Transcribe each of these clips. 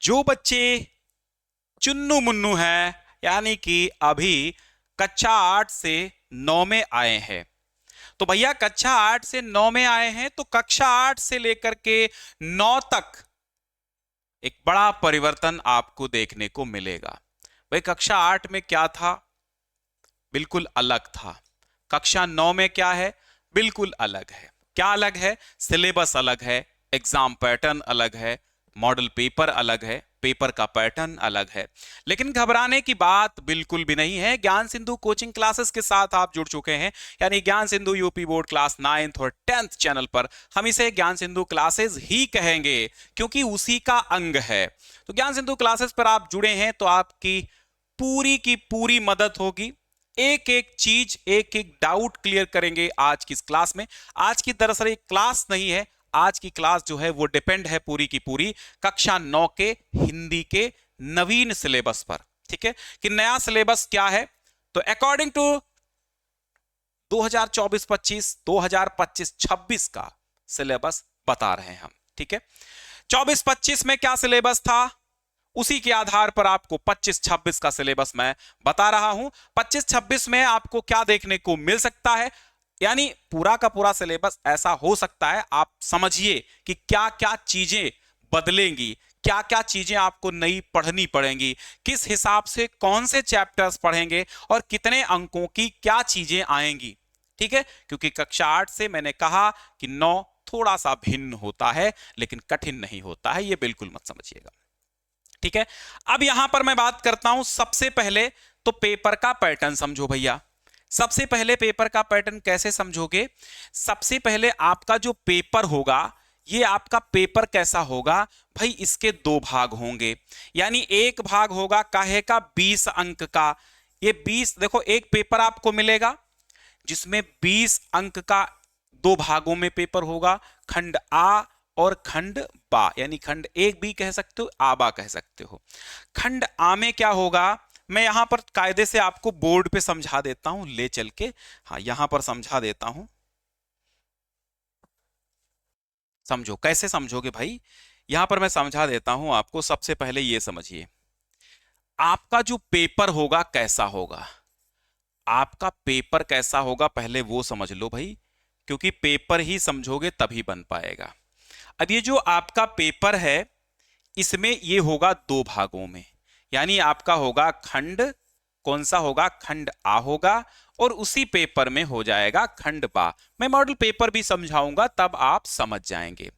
जो बच्चे चुन्नू मुन्नू हैं, यानी कि अभी कक्षा 8 से 9 में आए हैं, तो भैया कक्षा 8 से 9 में आए हैं तो कक्षा 8 से लेकर के 9 तक एक बड़ा परिवर्तन आपको देखने को मिलेगा। भाई कक्षा 8 में क्या था? बिल्कुल अलग था। कक्षा 9 में क्या है? बिल्कुल अलग है। क्या अलग है? सिलेबस अलग है, एग्जाम पैटर्न अलग है, मॉडल पेपर अलग है, पेपर का पैटर्न अलग है। लेकिन घबराने की बात बिल्कुल भी नहीं है। ज्ञान सिंधु कोचिंग क्लासेस के साथ आप जुड़ चुके हैं, यानी ज्ञान Sindhu UP board class 9th और 10th चैनल पर। हम इसे ज्ञान सिंधु क्लासेस ही कहेंगे क्योंकि उसी का अंग है। तो ज्ञान सिंधु क्लासेस पर आप जुड़े हैं तो आपकी पूरी की पूरी मदद होगी। एक एक चीज, एक एक डाउट क्लियर करेंगे आज की इस क्लास में। आज की दरअसल एक क्लास नहीं है, आज की क्लास जो है वो डिपेंड है पूरी की पूरी कक्षा 9 के हिंदी के नवीन सिलेबस पर। ठीक है कि नया सिलेबस क्या है? तो अकॉर्डिंग टू 2024-25, 2025-26 का सिलेबस बता रहे हैं हम। ठीक है, 24-25 में क्या सिलेबस था, उसी के आधार पर आपको 25-26 का सिलेबस मैं बता रहा हूं। 25-26 में आपको क्या देखने को मिल सकता है, यानी पूरा का पूरा सिलेबस ऐसा हो सकता है, आप समझिए कि क्या क्या चीजें बदलेंगी, क्या क्या चीजें आपको नई पढ़नी पड़ेंगी, किस हिसाब से कौन से चैप्टर्स पढ़ेंगे और कितने अंकों की क्या चीजें आएंगी। ठीक है, क्योंकि कक्षा 8 से मैंने कहा कि 9 थोड़ा सा भिन्न होता है लेकिन कठिन नहीं होता है, यह बिल्कुल मत समझिएगा। ठीक है, अब यहां पर मैं बात करता हूं सबसे पहले तो पेपर का पैटर्न समझो भैया। सबसे पहले पेपर का पैटर्न कैसे समझोगे? सबसे पहले आपका जो पेपर होगा, ये आपका पेपर कैसा होगा भाई? इसके दो भाग होंगे, यानी एक भाग होगा काहे का 20 अंक का। ये 20 देखो, एक पेपर आपको मिलेगा जिसमें 20 अंक का दो भागों में पेपर होगा, खंड आ और खंड बा, यानी खंड एक भी कह सकते हो, आबा कह सकते हो। खंड आ में क्या होगा, मैं यहां पर कायदे से आपको बोर्ड पे समझा देता हूं ले चल के। हाँ, यहां पर समझा देता हूं, समझो। कैसे समझोगे भाई? यहां पर मैं समझा देता हूं आपको। सबसे पहले ये समझिए, आपका जो पेपर होगा कैसा होगा, आपका पेपर कैसा होगा पहले वो समझ लो भाई, क्योंकि पेपर ही समझोगे तभी बन पाएगा। अब ये जो आपका पेपर है, इसमें ये होगा दो भागों में, यानी आपका होगा खंड, कौन सा होगा? खंड आ होगा, और उसी पेपर में हो जाएगा खंड बा। मैं मॉडल पेपर भी समझाऊंगा तब आप समझ जाएंगे।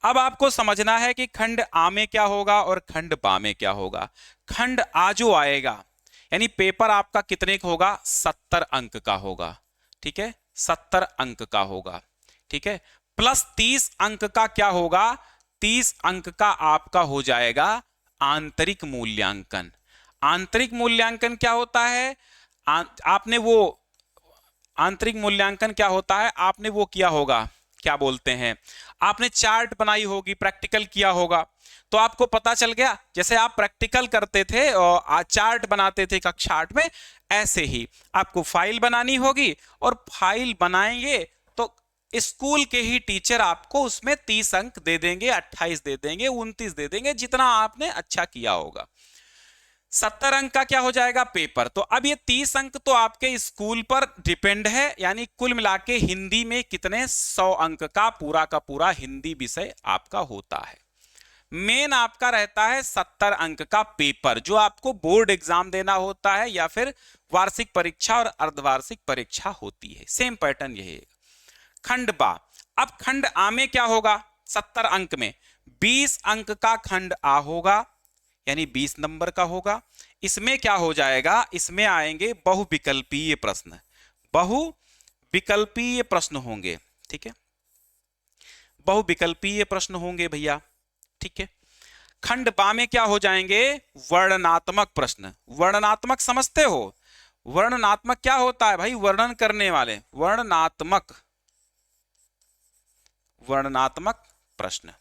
अब आपको समझना है कि खंड आ में क्या होगा और खंड बा में क्या होगा। खंड आ जो आएगा, यानी पेपर आपका कितने का होगा? 70 अंक का होगा। ठीक है, 70 अंक का होगा। ठीक है, प्लस 30 अंक का क्या होगा? 30 अंक का आपका हो जाएगा आंतरिक मूल्यांकन। आंतरिक मूल्यांकन क्या होता है? आपने वो आंतरिक मूल्यांकन क्या होता है, आपने वो किया होगा, क्या बोलते हैं, आपने चार्ट बनाई होगी, प्रैक्टिकल किया होगा, तो आपको पता चल गया। जैसे आप प्रैक्टिकल करते थे और चार्ट बनाते थे कक्षा 8 में, ऐसे ही आपको फाइल बनानी होगी, और फाइल बनाएंगे तो स्कूल के ही टीचर आपको उसमें 30 अंक दे देंगे, 28 दे देंगे, 29 दे देंगे, जितना आपने अच्छा किया होगा। 70 अंक का क्या हो जाएगा? पेपर। तो अब ये 30 अंक तो आपके स्कूल पर डिपेंड है, यानी कुल मिला के हिंदी में कितने 100 अंक का पूरा हिंदी विषय आपका होता है। मेन आपका रहता है 70 अंक का पेपर, जो आपको बोर्ड एग्जाम देना होता है या फिर वार्षिक परीक्षा और अर्धवार्षिक परीक्षा होती है। सेम पैटर्न यही है। खंड बा, अब खंड आ में क्या होगा? 70 अंक में 20 अंक का खंड आ होगा, यानी 20 नंबर का होगा। इसमें क्या हो जाएगा? इसमें आएंगे बहुविकल्पीय प्रश्न, बहुविकल्पीय प्रश्न होंगे। ठीक है, बहुविकल्पीय प्रश्न होंगे भैया। ठीक है, खंड बा में क्या हो जाएंगे? वर्णनात्मक प्रश्न। वर्णनात्मक समझते हो? वर्णनात्मक क्या होता है भाई? वर्णन करने वाले, वर्णनात्मक, वर्णनात्मक प्रश्न।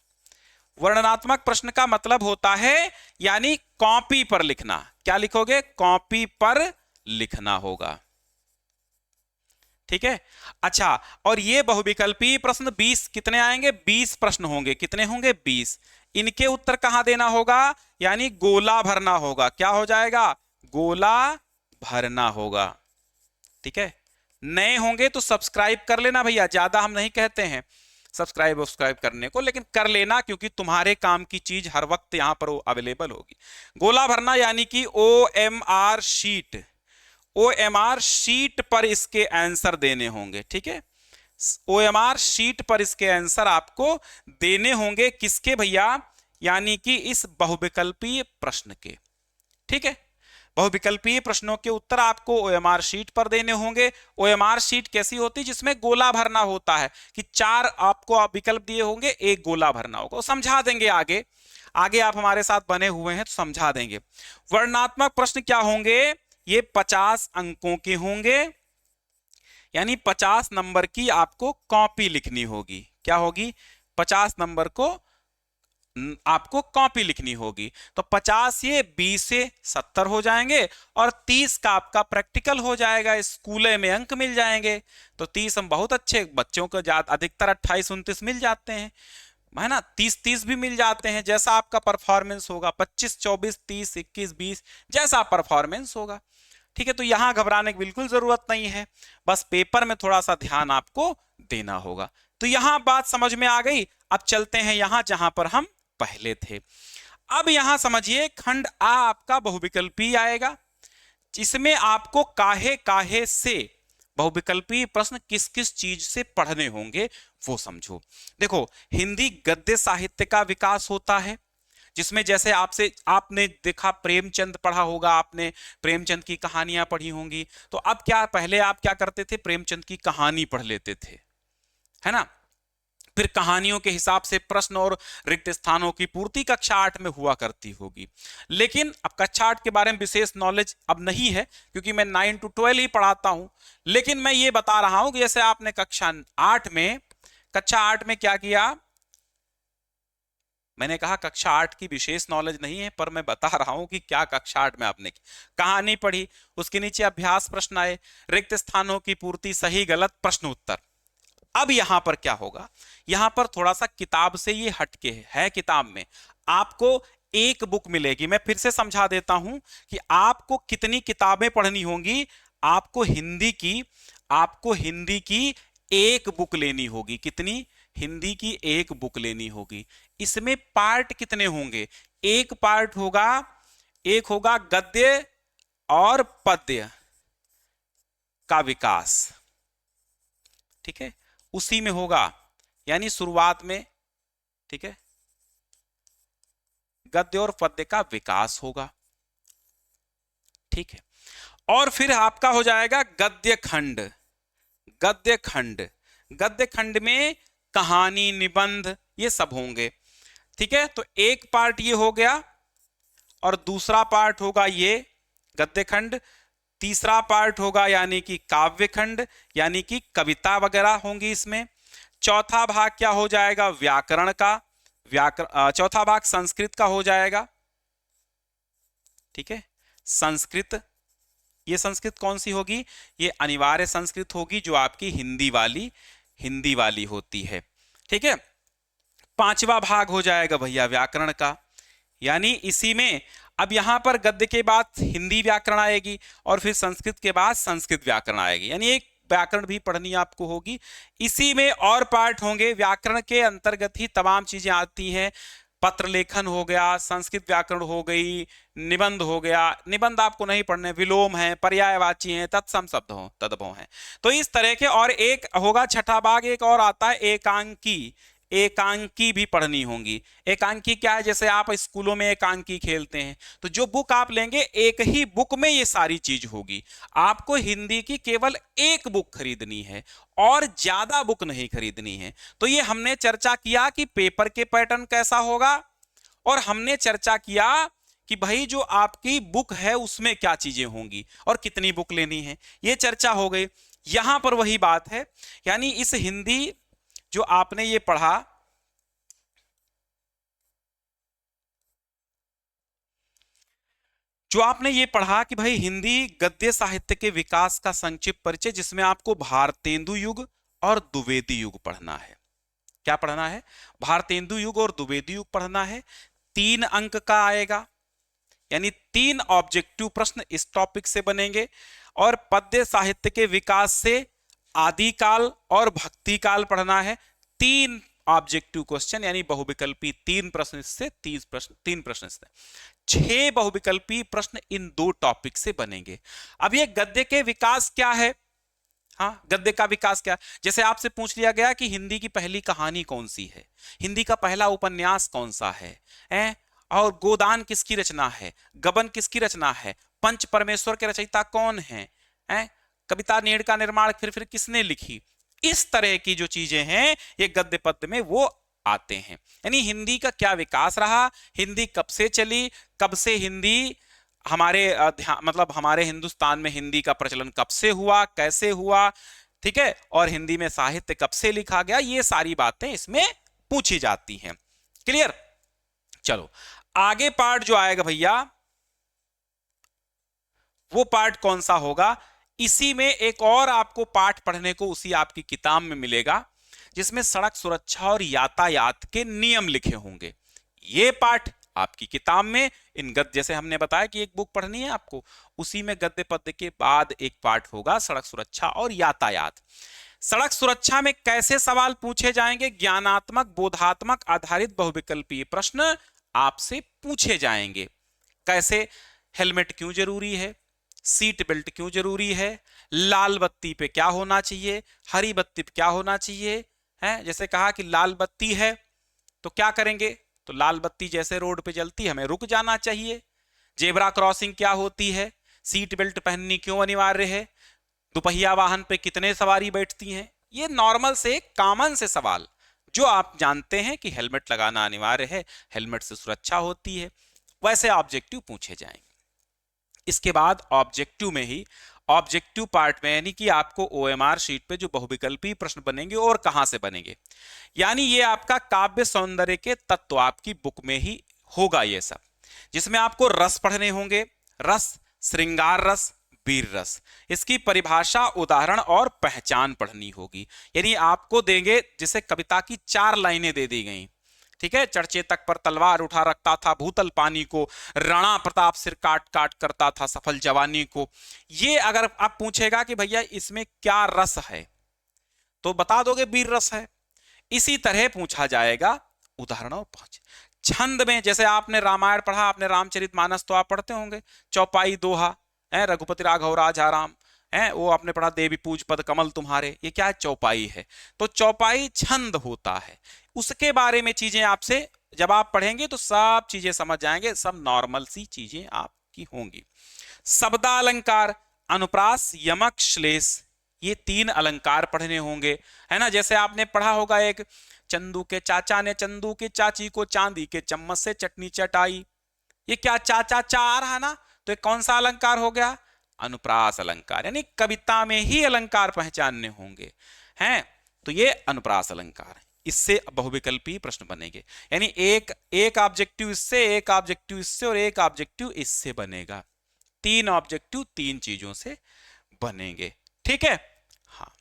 वर्णनात्मक प्रश्न का मतलब होता है यानी कॉपी पर लिखना। क्या लिखोगे? कॉपी पर लिखना होगा। ठीक है, अच्छा, और ये बहुविकल्पीय प्रश्न 20 कितने आएंगे? 20 प्रश्न होंगे। कितने होंगे? 20। इनके उत्तर कहां देना होगा, यानी गोला भरना होगा। क्या हो जाएगा, गोला भरना होगा। ठीक है, नए होंगे तो सब्सक्राइब कर लेना भैया, ज्यादा हम नहीं कहते हैं सब्सक्राइब करने को, लेकिन कर लेना क्योंकि तुम्हारे काम की चीज हर वक्त यहां पर अवेलेबल होगी। गोला भरना यानी कि OMR शीट, OMR शीट पर इसके आंसर देने होंगे। ठीक है, OMR शीट पर इसके आंसर आपको देने होंगे, किसके भैया, यानी कि इस बहुविकल्पीय प्रश्न के। ठीक है, बहुविकल्पीय प्रश्नों के उत्तर आपको OMR शीट पर देने होंगे। OMR शीट कैसी होती है, जिसमें गोला भरना होता है, कि 4 आपको विकल्प दिए होंगे, एक गोला भरना होगा। समझा देंगे आगे, आगे आप हमारे साथ बने हुए हैं तो समझा देंगे। वर्णनात्मक प्रश्न क्या होंगे, ये 50 अंकों के होंगे, यानी 50 नंबर की आपको कॉपी लिखनी होगी। क्या होगी, 50 नंबर को आपको कॉपी लिखनी होगी। तो 50 ये 20 से 70 हो जाएंगे और 30 का आपका प्रैक्टिकल हो जाएगा, स्कूले में अंक मिल जाएंगे। तो 30 हम बहुत अच्छे बच्चों को अधिकतर 28-29 मिल जाते हैं, है ना, 30-30 भी मिल जाते हैं, जैसा आपका परफॉर्मेंस होगा, 25-24, 30, 21, 20, जैसा परफॉर्मेंस होगा। ठीक है, तो यहां घबराने की बिल्कुल जरूरत नहीं है, बस पेपर में थोड़ा सा ध्यान आपको देना होगा। तो यहां बात समझ में आ गई। अब चलते हैं यहां जहां पर हम पहले थे। अब यहां समझिए, खंड आ आपका बहुविकल्पी आएगा, इसमें आपको काहे काहे से बहुविकल्पी प्रश्न किस किस चीज से पढ़ने होंगे वो समझो। देखो, हिंदी गद्य साहित्य का विकास होता है, जिसमें जैसे आपने देखा प्रेमचंद पढ़ा होगा, आपने प्रेमचंद की कहानियां पढ़ी होंगी। तो अब क्या, पहले आप क्या करते थे, प्रेमचंद की कहानी पढ़ लेते थे, है ना, फिर कहानियों के हिसाब से प्रश्न और रिक्त स्थानों की पूर्ति कक्षा 8 में हुआ करती होगी। लेकिन अब कक्षा 8 के बारे में विशेष नॉलेज अब नहीं है, क्योंकि मैं 9 to 12 ही पढ़ाता हूं। लेकिन मैं ये बता रहा हूं कि जैसे आपने कक्षा 8 में क्या किया, मैंने कहा कक्षा 8 की विशेष नॉलेज नहीं है, पर मैं बता रहा हूं कि क्या कक्षा 8 में आपने कहानी पढ़ी, उसके नीचे अभ्यास प्रश्न आए, रिक्त स्थानों की पूर्ति, सही गलत प्रश्न उत्तर। अब यहां पर क्या होगा, यहां पर थोड़ा सा किताब से ये हटके है। किताब में आपको एक बुक मिलेगी, मैं फिर से समझा देता हूं कि आपको कितनी किताबें पढ़नी होंगी। आपको हिंदी की एक बुक लेनी होगी। कितनी, हिंदी की एक बुक लेनी होगी। इसमें पार्ट कितने होंगे, एक पार्ट होगा, एक होगा गद्य और पद्य का विकास। ठीक है, उसी में होगा, यानी शुरुआत में, ठीक है, गद्य और पद्य का विकास होगा। ठीक है, और फिर आपका हो जाएगा गद्य खंड। गद्य खंड में कहानी, निबंध, ये सब होंगे। ठीक है, तो एक पार्ट ये हो गया और दूसरा पार्ट होगा ये गद्य खंड, तीसरा पार्ट होगा यानी कि काव्य खंड, यानी कि कविता वगैरह होंगी इसमें। चौथा भाग क्या हो जाएगा, व्याकरण का, चौथा भाग संस्कृत का हो जाएगा। ठीक है, संस्कृत, ये संस्कृत कौन सी होगी, ये अनिवार्य संस्कृत होगी, जो आपकी हिंदी वाली होती है। ठीक है, पांचवा भाग हो जाएगा भैया व्याकरण का, यानी इसी में अब यहां पर गद्य के बाद हिंदी व्याकरण आएगी और फिर संस्कृत के बाद संस्कृत व्याकरण आएगी, यानी एक व्याकरण भी पढ़नी आपको होगी। इसी में और पार्ट होंगे, व्याकरण के अंतर्गत ही तमाम चीजें आती हैं। पत्र लेखन हो गया, संस्कृत व्याकरण हो गई, निबंध हो गया, निबंध आपको नहीं पढ़ने, विलोम है, पर्यायवाची है, तत्सम शब्द हो, तद्भव है। तो इस तरह के, और एक होगा छठा भाग, एक और आता है एकांकी भी पढ़नी होंगी। एकांकी क्या है, जैसे आप स्कूलों में एकांकी खेलते हैं, तो जो बुक आप लेंगे, एक ही बुक में ये सारी चीज होगी। आपको हिंदी की केवल एक बुक खरीदनी है और ज्यादा बुक नहीं खरीदनी है। तो ये हमने चर्चा किया कि पेपर के पैटर्न कैसा होगा, और हमने चर्चा किया कि भाई जो आपकी बुक है उसमें क्या चीजें होंगी और कितनी बुक लेनी है, ये चर्चा हो गई। यहां पर वही बात है, यानी इस हिंदी जो आपने ये पढ़ा, कि भाई हिंदी गद्य साहित्य के विकास का संक्षिप्त परिचय, जिसमें आपको भारतेंदु युग और द्विवेदी युग पढ़ना है। क्या पढ़ना है? भारतेंदु युग और द्विवेदी युग पढ़ना है। 3 अंक का आएगा, यानी 3 ऑब्जेक्टिव प्रश्न इस टॉपिक से बनेंगे। और पद्य साहित्य के विकास से आदिकाल और भक्तिकाल पढ़ना है। 3 ऑब्जेक्टिव क्वेश्चन यानी बहुविकल्पी 3 प्रश्न इससे, 3 प्रश्न इससे, 6 बहुविकल्पी प्रश्न इन 2 टॉपिक से बनेंगे। अब ये गद्य के विकास क्या है? हाँ, गद्य का विकास क्या? जैसे आपसे पूछ लिया गया कि हिंदी की पहली कहानी कौन सी है, हिंदी का पहला उपन्यास कौन सा है, और गोदान किसकी रचना है, गबन किसकी रचना है, पंच परमेश्वर के रचयिता कौन है, कविता नीड़ का निर्माण फिर किसने लिखी, इस तरह की जो चीजें हैं ये गद्य पद्य में वो आते हैं। यानी हिंदी का क्या विकास रहा, हिंदी कब से चली, कब से हिंदी हमारे मतलब हमारे हिंदुस्तान में हिंदी का प्रचलन कब से हुआ, कैसे हुआ, ठीक है, और हिंदी में साहित्य कब से लिखा गया, ये सारी बातें इसमें पूछी जाती हैं। क्लियर? चलो आगे पार्ट जो आएगा भैया, वो पार्ट कौन सा होगा? इसी में एक और आपको पाठ पढ़ने को उसी आपकी किताब में मिलेगा, जिसमें सड़क सुरक्षा और यातायात के नियम लिखे होंगे। ये पाठ आपकी किताब में इन गद्य, जैसे हमने बताया कि एक बुक पढ़नी है आपको, उसी में गद्य पद्य के बाद एक पाठ होगा सड़क सुरक्षा और यातायात। सड़क सुरक्षा में कैसे सवाल पूछे जाएंगे? ज्ञानात्मक, बोधात्मक आधारित बहुविकल्पीय प्रश्न आपसे पूछे जाएंगे। कैसे? हेलमेट क्यों जरूरी है, सीट बेल्ट क्यों जरूरी है, लाल बत्ती पे क्या होना चाहिए, हरी बत्ती पे क्या होना चाहिए, है जैसे कहा कि लाल बत्ती है तो क्या करेंगे, तो लाल बत्ती जैसे रोड पे जलती हमें रुक जाना चाहिए। जेब्रा क्रॉसिंग क्या होती है, सीट बेल्ट पहननी क्यों अनिवार्य है, दुपहिया वाहन पे कितने सवारी बैठती हैं। ये नॉर्मल से कॉमन से सवाल जो आप जानते हैं कि हेलमेट लगाना अनिवार्य है, हेलमेट से सुरक्षा होती है, वैसे ऑब्जेक्टिव पूछे जाएंगे। इसके बाद ऑब्जेक्टिव में ही, ऑब्जेक्टिव पार्ट में, यानी कि आपको ओएमआर शीट पे जो बहुविकल्पी प्रश्न बनेंगे और कहां से बनेंगे, यानी ये आपका काव्य सौंदर्य के तत्व आपकी बुक में ही होगा ये सब, जिसमें आपको रस पढ़ने होंगे, रस, श्रृंगार रस, वीर रस, इसकी परिभाषा, उदाहरण और पहचान पढ़नी होगी। यानी आपको देंगे, जैसे कविता की 4 लाइनें दे दी गई, ठीक है, चर्चेतक पर तलवार उठा रखता था भूतल पानी को, राणा प्रताप सिर काट काट करता था सफल जवानी को। ये अगर आप पूछेगा कि भैया इसमें क्या रस है, तो बता दोगे वीर रस है। इसी तरह पूछा जाएगा उदाहरण और पहुंच। छंद में जैसे आपने रामायण पढ़ा, आपने रामचरितमानस तो आप पढ़ते होंगे, चौपाई दोहा, रघुपति राघव राजा राम, वो आपने पढ़ा देवी पूज पद कमल तुम्हारे, ये क्या है, चौपाई है। तो चौपाई छंद होता है, उसके बारे में चीजें आपसे जब आप पढ़ेंगे तो सब चीजें समझ जाएंगे, सब नॉर्मल सी चीजें आपकी होंगी। शब्दालंकार, अनुप्रास, यमक, श्लेष, ये 3 अलंकार पढ़ने होंगे, है ना। जैसे आपने पढ़ा होगा एक, चंदू के चाचा ने चंदू की चाची को चांदी के चम्मच से चटनी चटाई, ये क्या चाचा चा आ रहा है ना, तो ये कौन सा अलंकार हो गया, अनुप्रास अलंकार। यानी कविता में ही अलंकार पहचानने होंगे, हैं, तो ये अनुप्रास अलंकार है। इससे बहुविकल्पी प्रश्न बनेंगे, यानी एक ऑब्जेक्टिव इससे, एक ऑब्जेक्टिव इससे और एक ऑब्जेक्टिव इससे बनेगा। 3 ऑब्जेक्टिव 3 चीजों से बनेंगे, ठीक है। हाँ,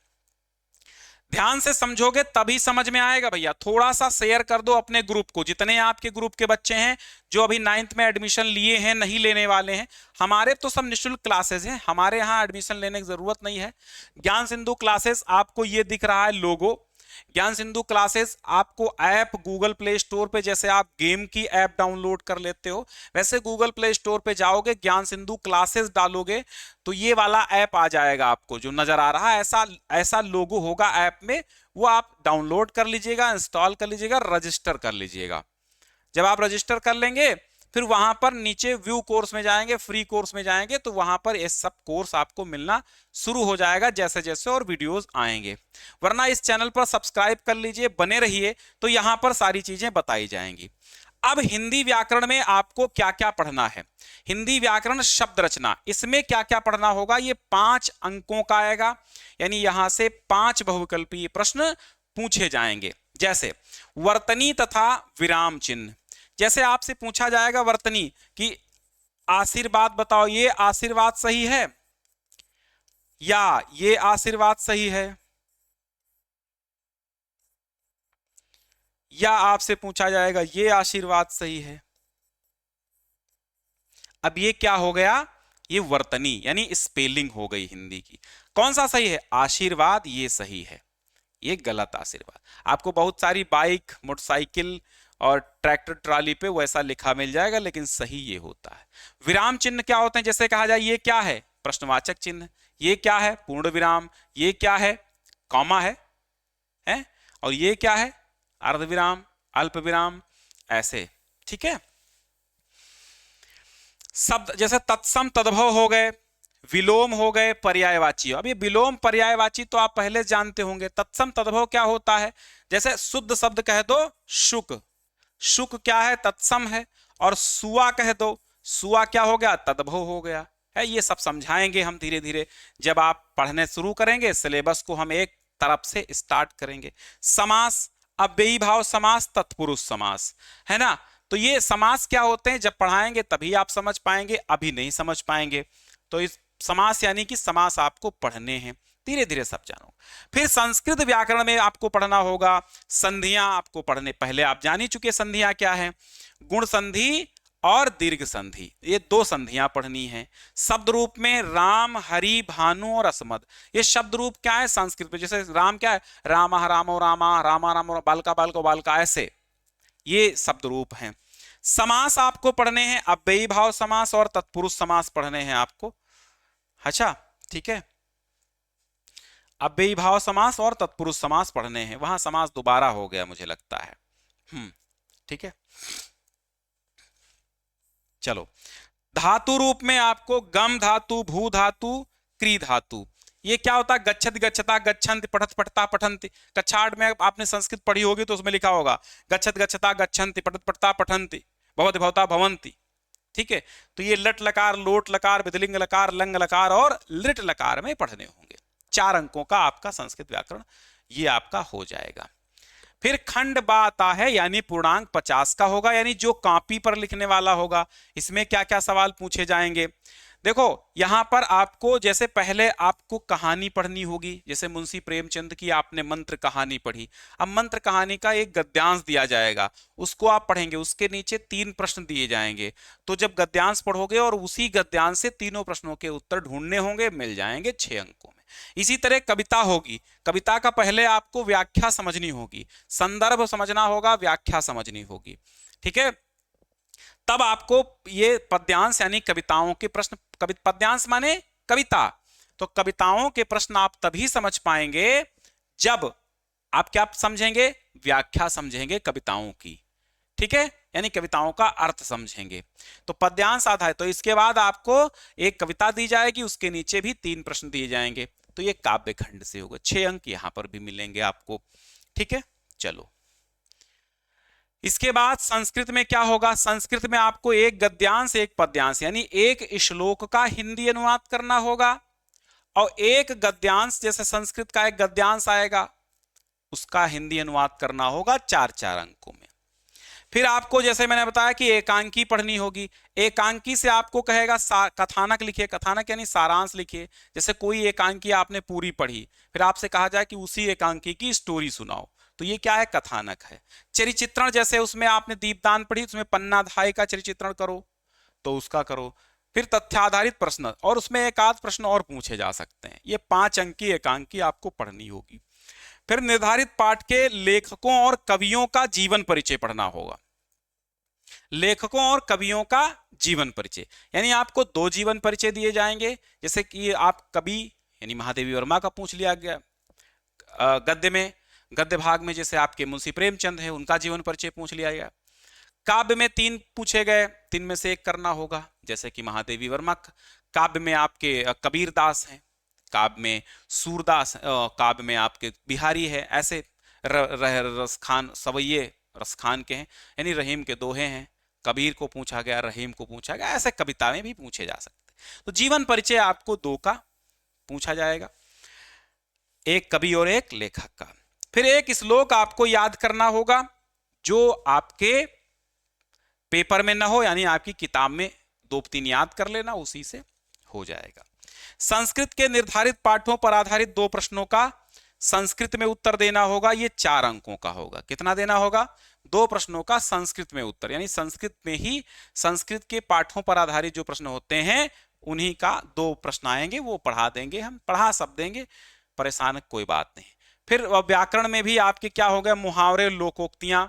ध्यान से समझोगे तभी समझ में आएगा भैया। थोड़ा सा शेयर कर दो अपने ग्रुप को, जितने आपके ग्रुप के बच्चे हैं जो अभी 9th में एडमिशन लिए हैं, नहीं लेने वाले हैं, हमारे तो सब निःशुल्क क्लासेस हैं, हमारे यहाँ एडमिशन लेने की जरूरत नहीं है। ज्ञान सिंधु क्लासेस आपको ये दिख रहा है लोगो, ज्ञान सिंधु क्लासेस आपको ऐप गूगल प्ले स्टोर पे, जैसे आप गेम की ऐप डाउनलोड कर लेते हो वैसे गूगल प्ले स्टोर पे जाओगे, ज्ञान सिंधु क्लासेस डालोगे तो ये वाला ऐप आ जाएगा, आपको जो नजर आ रहा है ऐसा लोगो होगा ऐप में, वो आप डाउनलोड कर लीजिएगा, इंस्टॉल कर लीजिएगा, रजिस्टर कर लीजिएगा। जब आप रजिस्टर कर लेंगे फिर वहां पर नीचे व्यू कोर्स में जाएंगे, फ्री कोर्स में जाएंगे, तो वहां पर ये सब कोर्स आपको मिलना शुरू हो जाएगा जैसे जैसे और वीडियोस आएंगे। वरना इस चैनल पर सब्सक्राइब कर लीजिए, बने रहिए, तो यहां पर सारी चीजें बताई जाएंगी। अब हिंदी व्याकरण में आपको क्या क्या पढ़ना है, हिंदी व्याकरण शब्द रचना, इसमें क्या क्या पढ़ना होगा, ये 5 अंकों का आएगा, यानी यहां से 5 बहुविकल्पीय प्रश्न पूछे जाएंगे। जैसे वर्तनी तथा विराम चिन्ह, जैसे आपसे पूछा जाएगा वर्तनी कि आशीर्वाद बताओ, ये आशीर्वाद सही है या ये आशीर्वाद सही है, या आपसे पूछा जाएगा ये आशीर्वाद सही है। अब ये क्या हो गया, ये वर्तनी यानी स्पेलिंग हो गई हिंदी की। कौन सा सही है, आशीर्वाद ये सही है, ये गलत आशीर्वाद। आपको बहुत सारी बाइक, मोटरसाइकिल और ट्रैक्टर ट्राली पे वैसा लिखा मिल जाएगा, लेकिन सही ये होता है। विराम चिन्ह क्या होते हैं, जैसे कहा जाए ये क्या है, प्रश्नवाचक चिन्ह, ये क्या है, पूर्ण विराम, ये क्या है, कॉमा है, और ये क्या है, अर्ध विराम, अल्प विराम, ऐसे। ठीक है। शब्द जैसे तत्सम तद्भव हो गए, विलोम हो गए, पर्यायवाची। अब ये विलोम पर्यायवाची तो आप पहले जानते होंगे। तत्सम तद्भव क्या होता है, जैसे शुद्ध शब्द कह दो शुक, शुक क्या है, तत्सम है। और सुआ कह दो, सुआ क्या हो गया, तद्भव हो गया है। ये सब समझाएंगे हम धीरे धीरे, जब आप पढ़ने शुरू करेंगे सिलेबस को हम एक तरफ से स्टार्ट करेंगे। समास, अव्ययी भाव समास, तत्पुरुष समास, है ना। तो ये समास क्या होते हैं, जब पढ़ाएंगे तभी आप समझ पाएंगे, अभी नहीं समझ पाएंगे। तो इस समास यानी कि समास आपको पढ़ने हैं, धीरे धीरे सब जानो। फिर संस्कृत व्याकरण में आपको पढ़ना होगा संधियां, आपको पढ़ने, पहले आप जान ही चुके संधियां क्या है, गुण संधि और दीर्घ संधि, ये दो संधियां पढ़नी है। शब्द रूप में राम, हरि, भानु और अस्मद, ये शब्द रूप क्या है संस्कृत में, जैसे राम क्या है, रामा रामो रामा, रामा रामो, बालका बालको बालका, ऐसे ये शब्द रूप हैं। समास आपको पढ़ने हैं, अव्ययी भाव समास और तत्पुरुष समास पढ़ने हैं आपको। अच्छा, ठीक है, अव्ययी भाव समास और तत्पुरुष समास पढ़ने हैं, वहां समास दोबारा हो गया मुझे लगता है। ठीक है, चलो। धातु रूप में आपको गम धातु, भू धातु, क्री धातु, ये क्या होता है, गच्छति गच्छता, गच्छन्ति, पठत पठता, पठन्ति। कक्षा 8 में आपने संस्कृत पढ़ी होगी तो उसमें लिखा होगा गच्छत गच्छता, गच्छन्ति, पठत पठता, पठन्ति, भवति भवता, भवन्ति। ठीक है, तो ये लट लकार, लोट लकार, विधिलिंग लकार, लंग लकार और लिट लकार में पढ़ने होंगे। 4 अंकों का आपका संस्कृत व्याकरण ये आपका हो जाएगा। फिर खंड बा आता है, यानी पूर्णांक 50 का होगा, यानी जो कॉपी पर लिखने वाला होगा। इसमें क्या क्या सवाल पूछे जाएंगे, देखो यहां पर आपको, जैसे पहले आपको कहानी पढ़नी होगी, जैसे मुंशी प्रेमचंद की आपने मंत्र कहानी पढ़ी। अब मंत्र कहानी का एक गद्यांश दिया जाएगा, उसको आप पढ़ेंगे, उसके नीचे 3 प्रश्न दिए जाएंगे। तो जब गद्यांश पढ़ोगे और उसी गद्यांश से तीनों प्रश्नों के उत्तर ढूंढने होंगे, मिल जाएंगे 6 अंकों में। इसी तरह कविता होगी, कविता का पहले आपको व्याख्या समझनी होगी, संदर्भ समझना होगा, व्याख्या समझनी होगी। ठीक है, तब आपको ये पद्यांश यानी कविताओं के प्रश्न, पद्यांश माने कविता, तो कविताओं के प्रश्न आप तभी समझ पाएंगे जब आप क्या समझेंगे, व्याख्या समझेंगे कविताओं की। ठीक है, यानी कविताओं का अर्थ समझेंगे। तो पद्यांश आधा है, तो इसके बाद आपको एक कविता दी जाएगी, उसके नीचे भी 3 प्रश्न दिए जाएंगे। तो ये काव्य खंड से होगा, 6 अंक यहां पर भी मिलेंगे आपको। ठीक है, चलो। इसके बाद संस्कृत में क्या होगा, संस्कृत में आपको एक गद्यांश एक पद्यांश, यानी एक श्लोक का हिंदी अनुवाद करना होगा, और एक गद्यांश, जैसे संस्कृत का एक गद्यांश आएगा उसका हिंदी अनुवाद करना होगा 4-4 अंकों में। फिर आपको जैसे मैंने बताया कि एकांकी पढ़नी होगी, एकांकी से आपको कहेगा कथानक लिखिए, कथानक यानी सारांश लिखिए। जैसे कोई एकांकी आपने पूरी पढ़ी, फिर आपसे कहा जाए कि उसी एकांकी की स्टोरी सुनाओ, तो ये क्या है, कथानक है। चरिचित्रण, जैसे उसमें आपने दीपदान पढ़ी, उसमें पन्नाधाय का चरिचित्रण करो, तो उसका करो। फिर तथ्याधारित प्रश्न, और उसमें एक आध प्रश्न और पूछे जा सकते हैं। ये 5 अंक की एकांकी आपको पढ़नी होगी। फिर निर्धारित पाठ के लेखकों और कवियों का जीवन परिचय पढ़ना होगा, लेखकों और कवियों का जीवन परिचय, यानी आपको 2 जीवन परिचय दिए जाएंगे। जैसे कि आप कवि यानी महादेवी वर्मा का पूछ लिया गया गद्य में, गद्य भाग में जैसे आपके मुंशी प्रेमचंद है, उनका जीवन परिचय पूछ लिया गया। काव्य में 3 पूछे गए, 3 में से एक करना होगा, जैसे कि महादेवी वर्मा। काव्य में आपके कबीर दास हैं, काव्य में सूरदास, काव्य में आपके बिहारी है, ऐसे रसखान सवैये रसखान के हैं, यानी रहीम के दोहे हैं। कबीर को पूछा गया, रहीम को पूछा गया, ऐसे कविता में भी पूछे जा सकते हैं। तो जीवन परिचय आपको 2 का पूछा जाएगा, एक कवि और एक लेखक का। फिर एक श्लोक आपको याद करना होगा जो आपके पेपर में ना हो, यानी आपकी किताब में 2-3 याद कर लेना, उसी से हो जाएगा। संस्कृत के निर्धारित पाठों पर आधारित 2 प्रश्नों का संस्कृत में उत्तर देना होगा, ये 4 अंकों का होगा। कितना देना होगा? 2 प्रश्नों का संस्कृत में उत्तर, यानी संस्कृत में ही संस्कृत के पाठों पर आधारित जो प्रश्न होते हैं उन्हीं का 2 प्रश्न आएंगे, वो पढ़ा देंगे, हम पढ़ा सब देंगे, परेशान कोई बात नहीं। फिर व्याकरण में भी आपके क्या हो गया, मुहावरे, लोकोक्तियां,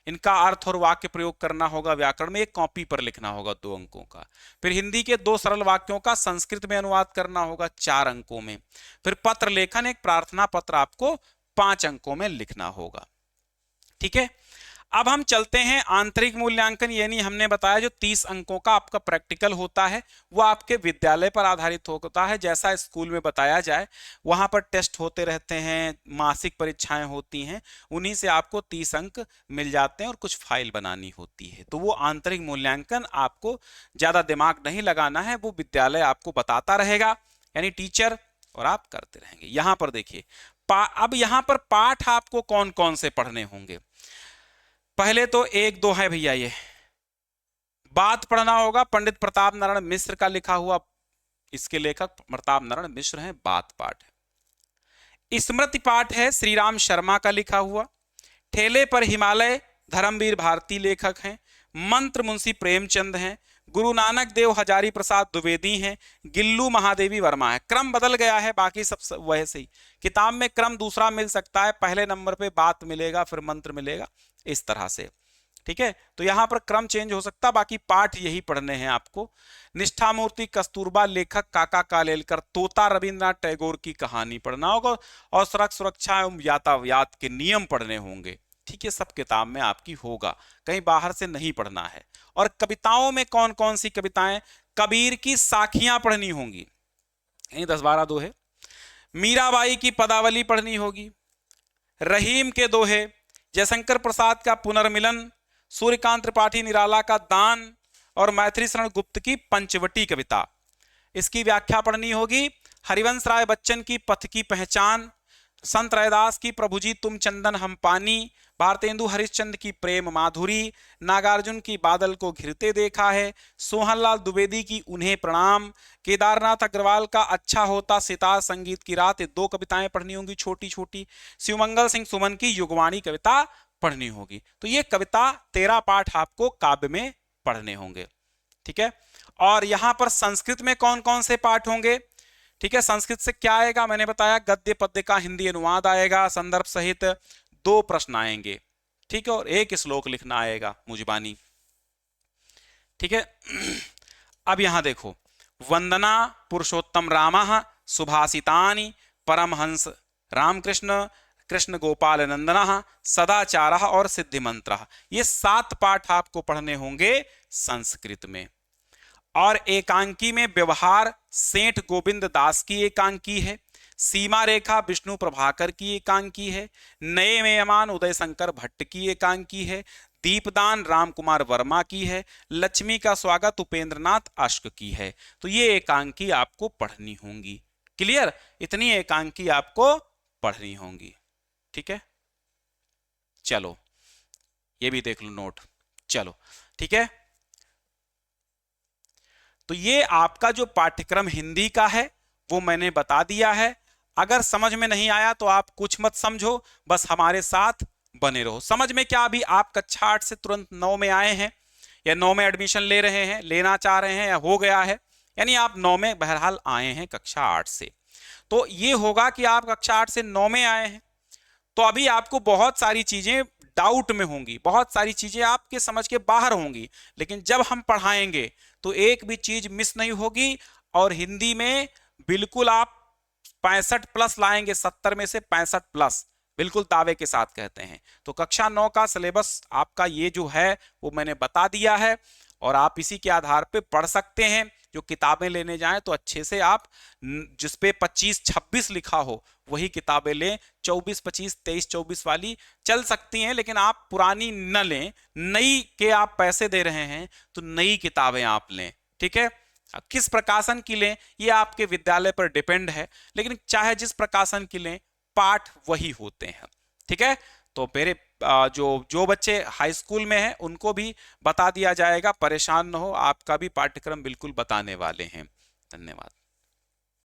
इनका अर्थ और वाक्य प्रयोग करना होगा व्याकरण में, एक कॉपी पर लिखना होगा 2 अंकों का। फिर हिंदी के 2 सरल वाक्यों का संस्कृत में अनुवाद करना होगा 4 अंकों में। फिर पत्र लेखन, एक प्रार्थना पत्र आपको 5 अंकों में लिखना होगा। ठीक है, अब हम चलते हैं आंतरिक मूल्यांकन, यानी हमने बताया जो 30 अंकों का आपका प्रैक्टिकल होता है वो आपके विद्यालय पर आधारित होता है, जैसा स्कूल में बताया जाए। वहां पर टेस्ट होते रहते हैं, मासिक परीक्षाएं होती हैं, उन्हीं से आपको 30 अंक मिल जाते हैं और कुछ फाइल बनानी होती है। तो वो आंतरिक मूल्यांकन आपको ज्यादा दिमाग नहीं लगाना है, वो विद्यालय आपको बताता रहेगा, यानी टीचर, और आप करते रहेंगे। यहां पर देखिए, अब यहां पर पाठ आपको कौन कौन से पढ़ने होंगे। पहले तो 1, 2 है भैया, ये बात पढ़ना होगा, पंडित प्रताप नारायण मिश्र का लिखा हुआ, इसके लेखक प्रताप नारायण मिश्र हैं, बात पाठ है। स्मृति पाठ है श्री राम शर्मा का लिखा हुआ। ठेले पर हिमालय, धर्मवीर भारती लेखक हैं। मंत्र मुंशी प्रेमचंद हैं। गुरु नानक देव हजारी प्रसाद द्विवेदी हैं। गिल्लू महादेवी वर्मा है। क्रम बदल गया है, बाकी सब वैसे ही, किताब में क्रम दूसरा मिल सकता है, पहले नंबर पे बात मिलेगा, फिर मंत्र मिलेगा, इस तरह से। ठीक है, तो यहां पर क्रम चेंज हो सकता, बाकी पाठ यही पढ़ने हैं आपको। निष्ठा मूर्ति कस्तूरबा लेखक काका कालेलकर, तोता रविंद्रनाथ टैगोर की कहानी पढ़ना होगा, और सड़क सुरक्षा एवं यातायात के नियम पढ़ने होंगे। ठीक है, सब किताब में आपकी होगा, कहीं बाहर से नहीं पढ़ना है। और कविताओं में कौन कौन सी कविताएं, कबीर की साखियां पढ़नी होंगी, 10-12 दोहे। मीराबाई की पदावली पढ़नी होगी। रहीम के दोहे, जयशंकर प्रसाद का पुनर्मिलन, सूर्यकांत त्रिपाठी निराला का दान, और मैथिली शरण गुप्त की पंचवटी कविता, इसकी व्याख्या पढ़नी होगी। हरिवंश राय बच्चन की पथ की पहचान, संत रैदास की प्रभुजी तुम चंदन हम पानी, भारतेंदु हरिश्चंद्र की प्रेम माधुरी, नागार्जुन की बादल को घिरते देखा है, सोहनलाल द्विवेदी की उन्हें प्रणाम, केदारनाथ अग्रवाल का अच्छा होता सितार संगीत की रात, 2 कविताएं पढ़नी होंगी छोटी छोटी। शिवमंगल सिंह सुमन की युगवाणी कविता पढ़नी होगी। तो ये कविता 13 पाठ आपको काव्य में पढ़ने होंगे। ठीक है, और यहां पर संस्कृत में कौन कौन से पाठ होंगे। ठीक है, संस्कृत से क्या आएगा, मैंने बताया गद्य पद्य का हिंदी अनुवाद आएगा, संदर्भ सहित 2 प्रश्न आएंगे। ठीक है, और 1 श्लोक लिखना आएगा मुजबानी। ठीक है, अब यहां देखो, वंदना पुरुषोत्तम रामः सुभाषितानि परमहंस रामकृष्ण कृष्ण गोपाल नंदनः सदाचारः और सिद्धि मंत्रः, ये 7 पाठ आपको पढ़ने होंगे संस्कृत में। और एकांकी में व्यवहार सेठ गोविंद दास की एकांकी है, सीमा रेखा विष्णु प्रभाकर की एकांकी है, नए मेहमान उदय शंकर भट्ट की एकांकी है, दीपदान राम कुमार वर्मा की है, लक्ष्मी का स्वागत उपेंद्रनाथ अश्क की है। तो ये एकांकी आपको पढ़नी होंगी। क्लियर, इतनी एकांकी आपको पढ़नी होंगी। ठीक है, चलो ये भी देख लो नोट। चलो ठीक है, तो ये आपका जो पाठ्यक्रम हिंदी का है वो मैंने बता दिया है। अगर समझ में नहीं आया तो आप कुछ मत समझो, बस हमारे साथ बने रहो। समझ में क्या, अभी आप कक्षा 8 से तुरंत 9 में आए हैं, या 9 में एडमिशन ले रहे हैं, लेना चाह रहे हैं, या हो गया है, यानी आप 9 में बहरहाल आए हैं कक्षा 8 से। तो ये होगा कि आप कक्षा 8 से 9 में आए हैं, तो अभी आपको बहुत सारी चीजें डाउट में होंगी, बहुत सारी चीजें आपके समझ के बाहर होंगी, लेकिन जब हम पढ़ाएंगे तो एक भी चीज मिस नहीं होगी। और हिंदी में बिल्कुल आप 65 प्लस लाएंगे, 70 में से 65 प्लस बिल्कुल दावे के साथ कहते हैं। तो कक्षा 9 का सिलेबस आपका ये जो है वो मैंने बता दिया है, और आप इसी के आधार पे पढ़ सकते हैं। जो किताबें लेने जाएं तो अच्छे से आप जिसपे 25-26 लिखा हो वही किताबें लें। 24-25, 23-24 वाली चल सकती हैं, लेकिन आप पुरानी न लें। नई के आप पैसे दे रहे हैं तो नई किताबें आप लें। ठीक है, किस प्रकाशन की लें ये आपके विद्यालय पर डिपेंड है, लेकिन चाहे जिस प्रकाशन की लें पाठ वही होते हैं। ठीक है, तो मेरे जो बच्चे हाई स्कूल में हैं उनको भी बता दिया जाएगा, परेशान न हो, आपका भी पाठ्यक्रम बिल्कुल बताने वाले हैं। धन्यवाद।